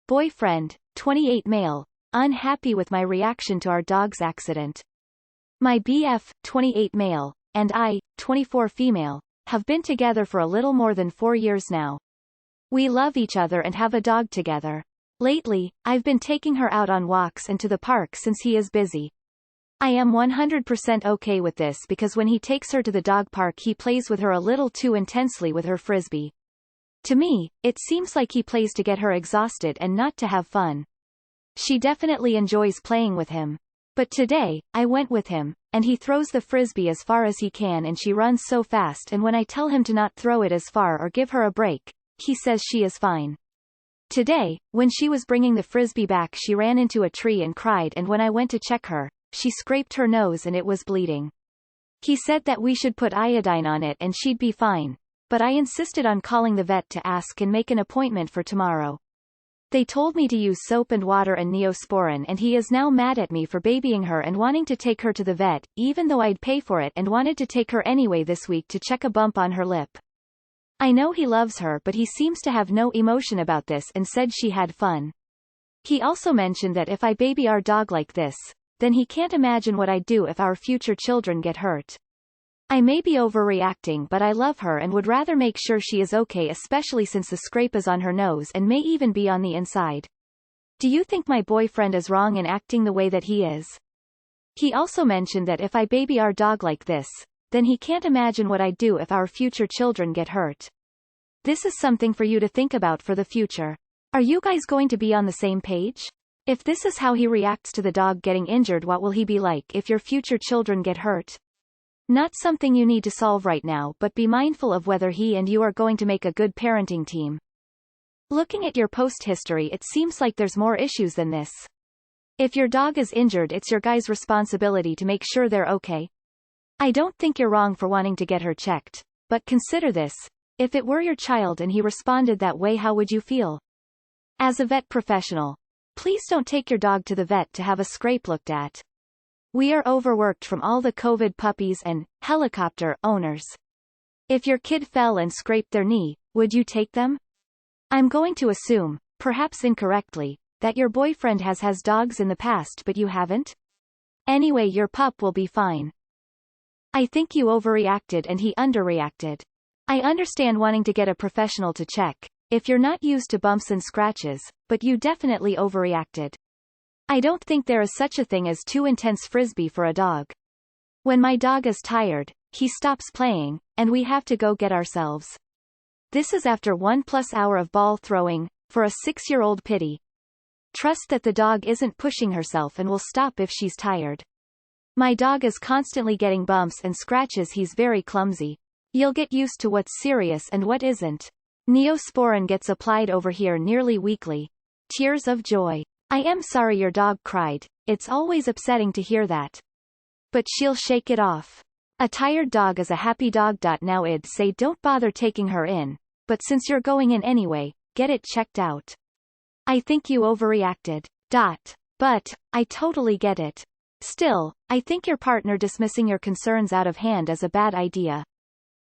Boyfriend, 28 male, unhappy with my reaction to our dog's accident. My BF, 28 male, and I, 24 female, have been together for a little more than 4 years now. We love each other and have a dog together. Lately, I've been taking her out on walks and to the park since he is busy. I am 100% okay with this because when he takes her to the dog park he plays with her a little too intensely with her frisbee. To me, it seems like he plays to get her exhausted and not to have fun. She definitely enjoys playing with him. But today, I went with him, and he throws the frisbee as far as he can and she runs so fast, and when I tell him to not throw it as far or give her a break, he says she is fine. Today, when she was bringing the frisbee back she ran into a tree and cried, and when I went to check her, she scraped her nose and it was bleeding. He said that we should put iodine on it and she'd be fine, but I insisted on calling the vet to ask and make an appointment for tomorrow. They told me to use soap and water and Neosporin, and he is now mad at me for babying her and wanting to take her to the vet, even though I'd pay for it and wanted to take her anyway this week to check a bump on her lip. I know he loves her but he seems to have no emotion about this and said she had fun. He also mentioned that if I baby our dog like this, then he can't imagine what I'd do if our future children get hurt. I may be overreacting but I love her and would rather make sure she is okay, especially since the scrape is on her nose and may even be on the inside. Do you think my boyfriend is wrong in acting the way that he is? He also mentioned that if I baby our dog like this, then he can't imagine what I'd do if our future children get hurt. This is something for you to think about for the future. Are you guys going to be on the same page? If this is how he reacts to the dog getting injured, what will he be like if your future children get hurt? Not something you need to solve right now, but be mindful of whether he and you are going to make a good parenting team. Looking at your post history, it seems like there's more issues than this. If your dog is injured, it's your guy's responsibility to make sure they're okay. I don't think you're wrong for wanting to get her checked, but consider this. If it were your child and he responded that way, how would you feel? As a vet professional, please don't take your dog to the vet to have a scrape looked at. We are overworked from all the COVID puppies and helicopter owners. If your kid fell and scraped their knee, would you take them? I'm going to assume, perhaps incorrectly, that your boyfriend has dogs in the past but you haven't? Anyway, your pup will be fine. I think you overreacted and he underreacted. I understand wanting to get a professional to check, if you're not used to bumps and scratches, but you definitely overreacted. I don't think there is such a thing as too intense frisbee for a dog. When my dog is tired, he stops playing, and we have to go get ourselves. This is after 1+ hour of ball throwing, for a 6-year-old pity. Trust that the dog isn't pushing herself and will stop if she's tired. My dog is constantly getting bumps and scratches. He's very clumsy. You'll get used to what's serious and what isn't. Neosporin gets applied over here nearly weekly. Tears of joy. I am sorry your dog cried. It's always upsetting to hear that. But she'll shake it off. A tired dog is a happy dog. Now I'd say don't bother taking her in, but since you're going in anyway, get it checked out. I think you overreacted. But, I totally get it. Still, I think your partner dismissing your concerns out of hand is a bad idea.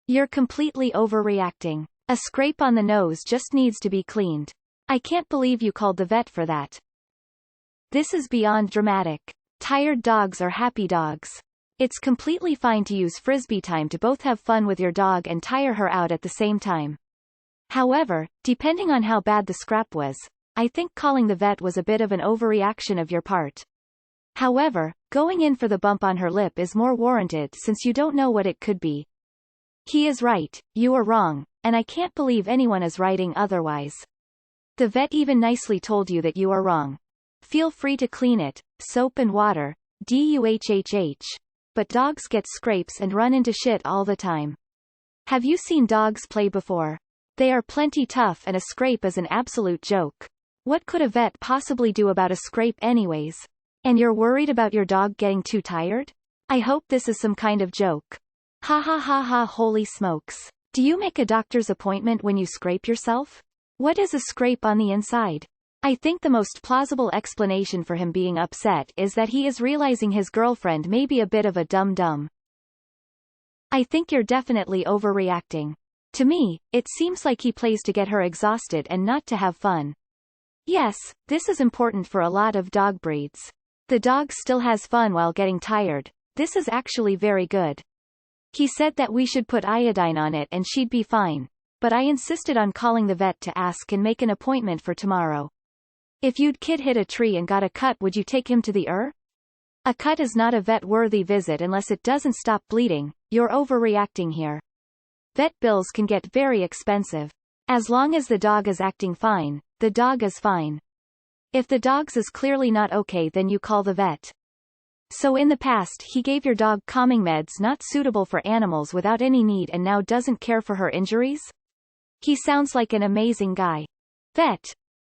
You're completely overreacting. A scrape on the nose just needs to be cleaned. I can't believe you called the vet for that. This is beyond dramatic. Tired dogs are happy dogs. It's completely fine to use frisbee time to both have fun with your dog and tire her out at the same time. However, depending on how bad the scrap was, I think calling the vet was a bit of an overreaction of your part. However, going in for the bump on her lip is more warranted since you don't know what it could be. He is right, you are wrong, and I can't believe anyone is writing otherwise. The vet even nicely told you that you are wrong. Feel free to clean it, soap and water, DUHHH. But dogs get scrapes and run into shit all the time. Have you seen dogs play before? They are plenty tough and a scrape is an absolute joke. What could a vet possibly do about a scrape anyways? And you're worried about your dog getting too tired? I hope this is some kind of joke. Ha ha ha ha, holy smokes. Do you make a doctor's appointment when you scrape yourself? What is a scrape on the inside? I think the most plausible explanation for him being upset is that he is realizing his girlfriend may be a bit of a dum-dum. I think you're definitely overreacting. To me, it seems like he plays to get her exhausted and not to have fun. Yes, this is important for a lot of dog breeds. The dog still has fun while getting tired. This is actually very good. He said that we should put iodine on it and she'd be fine. But I insisted on calling the vet to ask and make an appointment for tomorrow. If you'd kid hit a tree and got a cut, would you take him to the ER? A cut is not a vet-worthy visit unless it doesn't stop bleeding. You're overreacting here. Vet bills can get very expensive. As long as the dog is acting fine, the dog is fine. If the dog's is clearly not okay, then you call the vet. So in the past he gave your dog calming meds not suitable for animals without any need and now doesn't care for her injuries? He sounds like an amazing guy. Vet.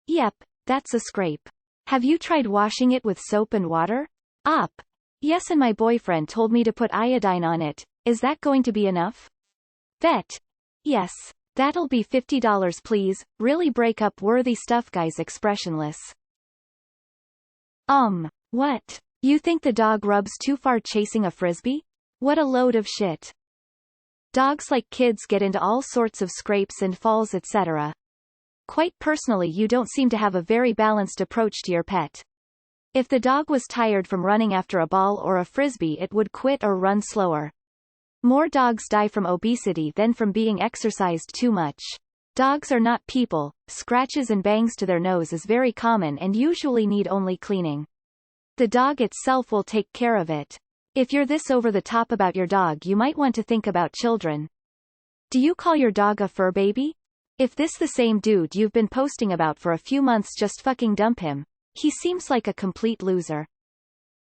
Yep, that's a scrape. Have you tried washing it with soap and water? Up. Yes, and my boyfriend told me to put iodine on it. Is that going to be enough? Vet. Yes. That'll be $50 please. Really break up worthy stuff, guys. Expressionless. What? You think the dog rubs too far chasing a frisbee? What a load of shit. Dogs like kids get into all sorts of scrapes and falls, etc. Quite personally, you don't seem to have a very balanced approach to your pet. If the dog was tired from running after a ball or a frisbee, it would quit or run slower. More dogs die from obesity than from being exercised too much. Dogs are not people. Scratches and bangs to their nose is very common and usually need only cleaning. The dog itself will take care of it. If you're this over the top about your dog, you might want to think about children. Do you call your dog a fur baby? If this the same dude you've been posting about for a few months, just fucking dump him. He seems like a complete loser.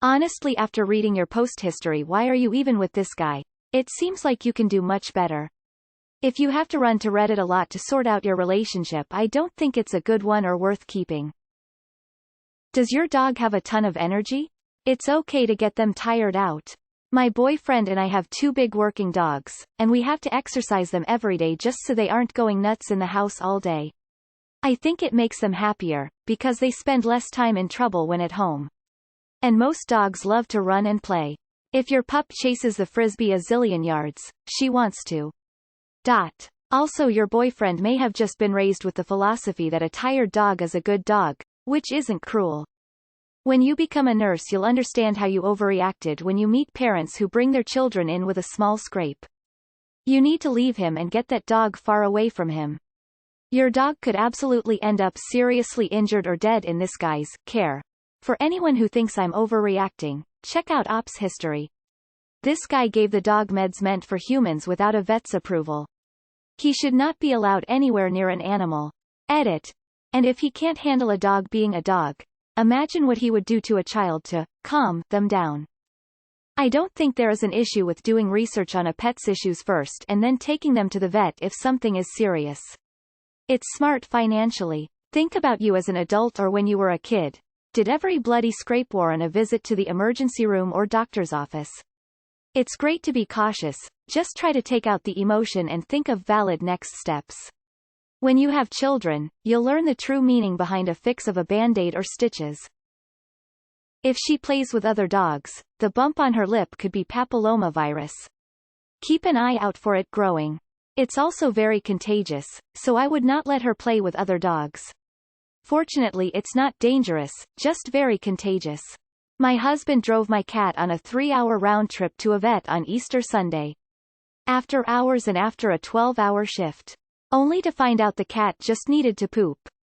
Honestly, after reading your post history, why are you even with this guy? It seems like you can do much better. If you have to run to Reddit a lot to sort out your relationship, I don't think it's a good one or worth keeping. Does your dog have a ton of energy? It's okay to get them tired out. My boyfriend and I have 2 big working dogs, and we have to exercise them every day just so they aren't going nuts in the house all day. I think it makes them happier, because they spend less time in trouble when at home. And most dogs love to run and play. If your pup chases the frisbee a zillion yards, she wants to. Also, your boyfriend may have just been raised with the philosophy that a tired dog is a good dog, which isn't cruel. When you become a nurse, you'll understand how you overreacted when you meet parents who bring their children in with a small scrape. You need to leave him and get that dog far away from him. Your dog could absolutely end up seriously injured or dead in this guy's care. For anyone who thinks I'm overreacting, check out Ops history. This guy gave the dog meds meant for humans without a vet's approval. He should not be allowed anywhere near an animal. Edit. And if he can't handle a dog being a dog, imagine what he would do to a child to calm them down. I don't think there is an issue with doing research on a pet's issues first and then taking them to the vet if something is serious. It's smart financially. Think about you as an adult or when you were a kid. Did every bloody scrape warrant a visit to the emergency room or doctor's office? It's great to be cautious, just try to take out the emotion and think of valid next steps. When you have children, you'll learn the true meaning behind a fix of a band-aid or stitches. If she plays with other dogs, the bump on her lip could be papillomavirus. Keep an eye out for it growing. It's also very contagious, so I would not let her play with other dogs. Fortunately, it's not dangerous, just very contagious. My husband drove my cat on a 3-hour round trip to a vet on Easter Sunday. After hours and after a 12-hour shift. Only to find out the cat just needed to poop.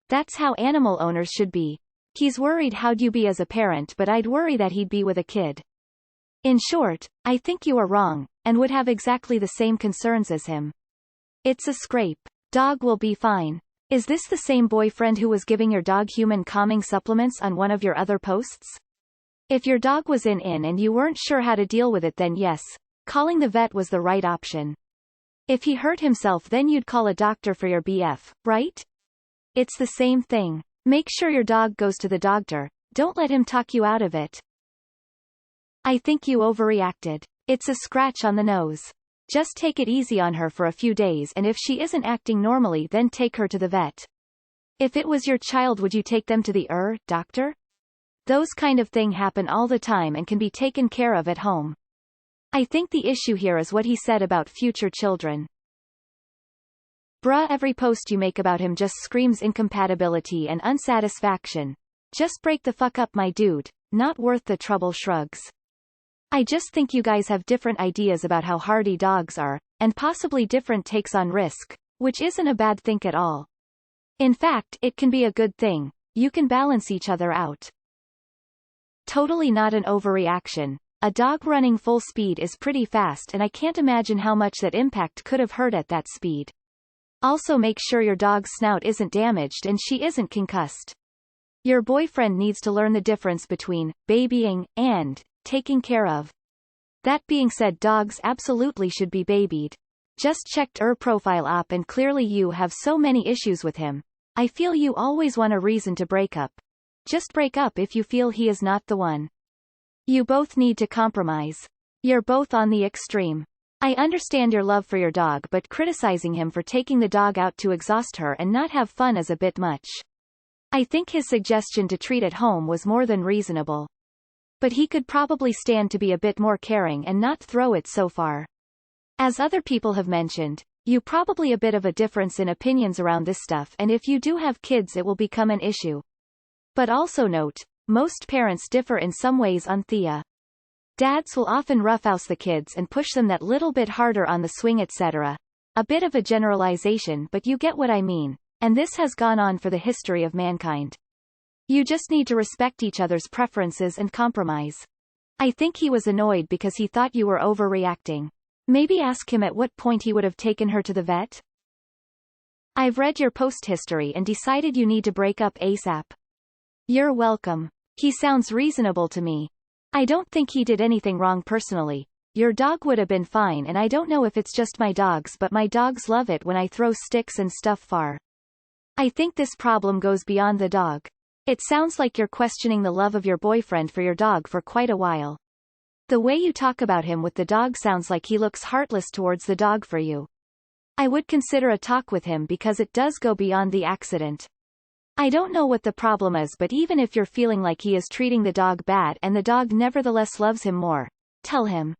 That's how animal owners should be. He's worried how'd you be as a parent, but I'd worry that he'd be with a kid. In short, I think you are wrong, and would have exactly the same concerns as him. It's a scrape. Dog will be fine. Is this the same boyfriend who was giving your dog human calming supplements on one of your other posts? If your dog was in and you weren't sure how to deal with it, then yes, calling the vet was the right option. If he hurt himself, then you'd call a doctor for your BF, right? It's the same thing. Make sure your dog goes to the doctor. Don't let him talk you out of it. I think you overreacted. It's a scratch on the nose. Just take it easy on her for a few days, and if she isn't acting normally, then take her to the vet. If it was your child, would you take them to the doctor? Those kind of thing happen all the time and can be taken care of at home. I think the issue here is what he said about future children. Bruh, every post you make about him just screams incompatibility and unsatisfaction. Just break the fuck up, my dude. Not worth the trouble. Shrugs. I just think you guys have different ideas about how hardy dogs are, and possibly different takes on risk, which isn't a bad thing at all. In fact, it can be a good thing. You can balance each other out. Totally not an overreaction. A dog running full speed is pretty fast, and I can't imagine how much that impact could have hurt at that speed. Also, make sure your dog's snout isn't damaged and she isn't concussed. Your boyfriend needs to learn the difference between babying and taking care of. That being said, dogs absolutely should be babied. Just checked profile op and clearly you have so many issues with him. I feel you always want a reason to break up. Just break up if you feel he is not the one. You both need to compromise. You're both on the extreme. I understand your love for your dog, but criticizing him for taking the dog out to exhaust her and not have fun is a bit much. I think his suggestion to treat at home was more than reasonable. But he could probably stand to be a bit more caring and not throw it so far. As other people have mentioned, you probably a bit of a difference in opinions around this stuff, and if you do have kids it will become an issue. But also note, most parents differ in some ways on Thea. Dads will often roughhouse the kids and push them that little bit harder on the swing, etc. A bit of a generalization, but you get what I mean. And this has gone on for the history of mankind. You just need to respect each other's preferences and compromise. I think he was annoyed because he thought you were overreacting. Maybe ask him at what point he would have taken her to the vet. I've read your post history and decided you need to break up ASAP. You're welcome. He sounds reasonable to me. I don't think he did anything wrong personally. Your dog would have been fine, and I don't know if it's just my dogs, but my dogs love it when I throw sticks and stuff far. I think this problem goes beyond the dog. It sounds like you're questioning the love of your boyfriend for your dog for quite a while. The way you talk about him with the dog sounds like he looks heartless towards the dog for you. I would consider a talk with him because it does go beyond the accident. I don't know what the problem is, but even if you're feeling like he is treating the dog bad and the dog nevertheless loves him more, tell him.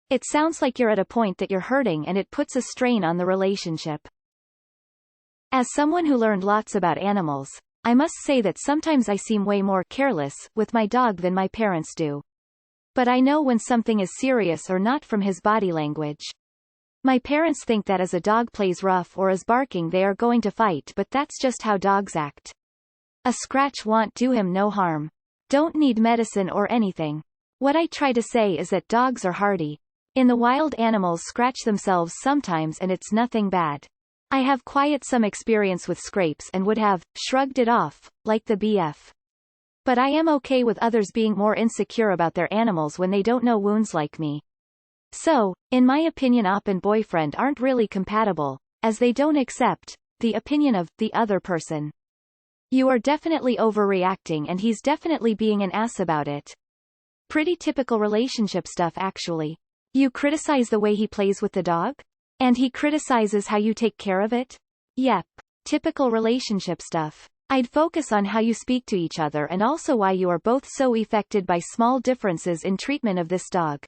It sounds like you're at a point that you're hurting and it puts a strain on the relationship. As someone who learned lots about animals, I must say that sometimes I seem way more careless with my dog than my parents do. But I know when something is serious or not from his body language. My parents think that as a dog plays rough or is barking they are going to fight, but that's just how dogs act. A scratch won't do him no harm. Don't need medicine or anything. What I try to say is that dogs are hardy. In the wild, animals scratch themselves sometimes and it's nothing bad. I have quite some experience with scrapes and would have shrugged it off, like the BF. But I am okay with others being more insecure about their animals when they don't know wounds like me. So, in my opinion, op and boyfriend aren't really compatible, as they don't accept the opinion of the other person. You are definitely overreacting and he's definitely being an ass about it. Pretty typical relationship stuff actually. You criticize the way he plays with the dog? And he criticizes how you take care of it? Yep. Typical relationship stuff. I'd focus on how you speak to each other and also why you are both so affected by small differences in treatment of this dog.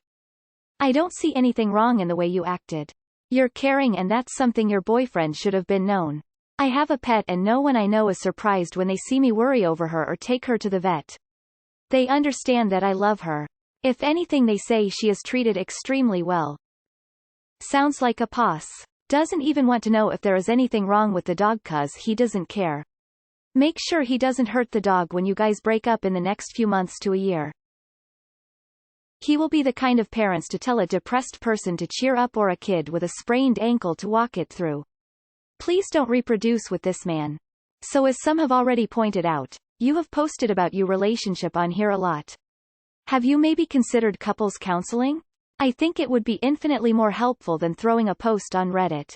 I don't see anything wrong in the way you acted. You're caring and that's something your boyfriend should have been known. I have a pet and no one I know is surprised when they see me worry over her or take her to the vet. They understand that I love her. If anything, they say she is treated extremely well. Sounds like a boss. Doesn't even want to know if there is anything wrong with the dog cause he doesn't care. Make sure he doesn't hurt the dog when you guys break up in the next few months to a year. He will be the kind of parents to tell a depressed person to cheer up or a kid with a sprained ankle to walk it through. Please don't reproduce with this man. So as some have already pointed out, you have posted about your relationship on here a lot. Have you maybe considered couples counseling? I think it would be infinitely more helpful than throwing a post on Reddit.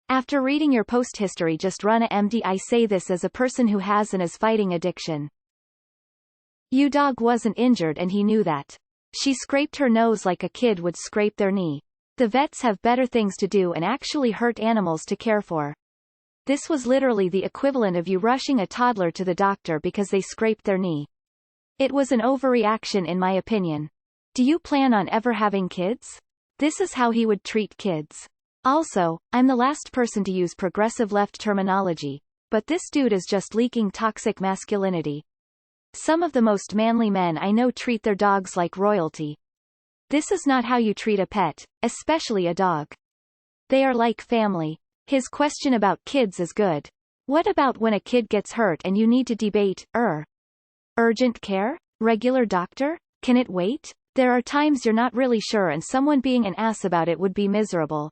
After reading your post history, just run a MD. I say this as a person who has and is fighting addiction. Your dog wasn't injured and he knew that. She scraped her nose like a kid would scrape their knee. The vets have better things to do and actually hurt animals to care for. This was literally the equivalent of you rushing a toddler to the doctor because they scraped their knee. It was an overreaction in my opinion. Do you plan on ever having kids? This is how he would treat kids. Also, I'm the last person to use progressive left terminology, but this dude is just leaking toxic masculinity. Some of the most manly men I know treat their dogs like royalty. This is not how you treat a pet, especially a dog. They are like family. His question about kids is good. What about when a kid gets hurt and you need to debate, urgent care? Regular doctor? Can it wait? There are times you're not really sure and someone being an ass about it would be miserable.